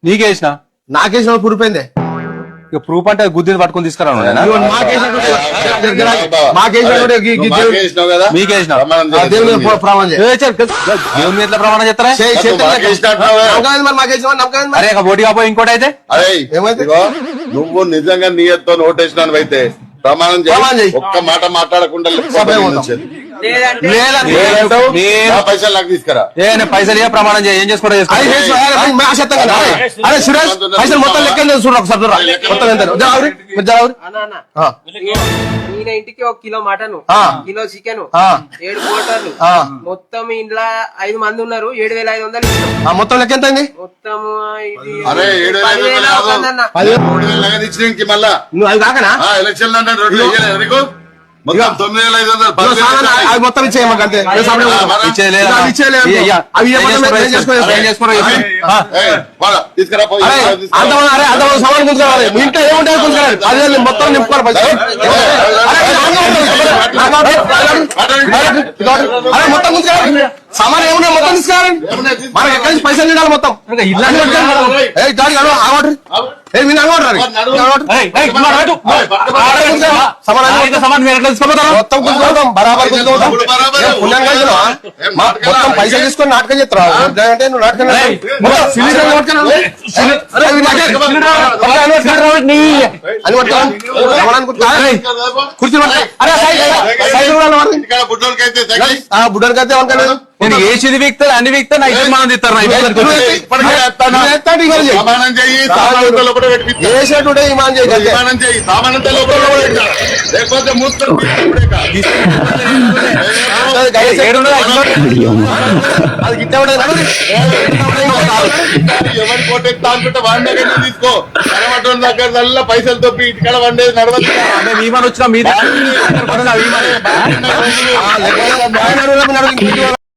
నీకేసిన నాకేసిన పురిపోయిందే ఇక ప్రూఫ్ అంటే గుద్దిని పట్టుకుని తీసుకురా మీకేసిన దేవుని ప్రమాణం చేయి. దేవుని ఎట్లా ప్రమాణం చేస్తారా అరే ఓటి కాపోయి ఇంకోటి అయితే అరే ఏమైంది? ఇదిగో, నువ్వు నిజంగా నీయతో నోటేసినాను అయితే ప్రమాణం ప్రమాణం చేయి. చేయి. ఒక్క మాట మాట్లాడకుండా సభలో పోతాం. నా పైసలు నాకు తీసుకురా. నేను పైసలు ఏ ప్రమాణం చేయి ఏం చేసుకోవడం చేసుకో అరే సురేష్ పైసలు మొత్తం లెక్క చూడు ఒకసారి చూడరా. మొత్తం ఎంత జరావురి జరావురి ఈయన ఇంటికి 1 కిలో మటన్, కిలో చికెన్, 7 కోటర్లు, మొత్తం ఇంట్లో 5 మంది ఉన్నారు. 7,500 ఇచ్చాం. మొత్తం లెక్క ఎంత అయింది? మొత్తం ఇది అరే 7,500 కాదు. 3,000 లాగా ఇచ్చిన ఇంక మళ్ళా నువ్వు అది కాకనా ఎలక్షన్ అంటే 2 వేయలేదు నీకు. మొత్తం 9,500 అది మొత్తం ఇచ్చేయమ్మా అంతే. తీసుకురా పోయి. అంతమంది అరే అంతమంది సమాన్ కూర్చోవాలి. మీ ఇంట్లో ఏముంటాయి కూర్చోవాలి. అదే మొత్తం నింపుకోవాలి పైసలు. అరే మొత్తం కూర్చోవాలి. సామాన్ ఏమున్నాయి మొత్తం తీసుకురావాలి. మనకి ఎక్కడి నుంచి పైసలు తినాలి మొత్తం. మొత్తం కూర్చోతాం బరాబర్ కూర్చోతాం. మొత్తం పైసలు తీసుకొని నాటకం చేస్తారా అంటే నువ్వు నాటకం కూర్చో. అరే బుడ్డోనికి అయితే ఎవరికైనా నేను ఏసీది వీక్తా అన్ని వీక్తా నా ఇద్దరు మనం తిస్తారు ప్రమాణం చెయ్యి. సామానంతో లోపల పెట్టిస్తా. చేసేటుడే ఇమాన్ చేయాలి. ప్రమాణం చెయ్యి. సామానంతో లోపల పెట్టిస్తా. లేకపోతే మూస్తాం. అది గిట్ట ఉండదు. ఎవరి కోటెత్తా అనుకుంటే వాడి దగ్గర తీసుకో. కనబడ్డం దగ్గర దల్లా పైసలు తప్పి ఇటుకడ వండేది నడవచ్చు. విమానం వచ్చినా మీద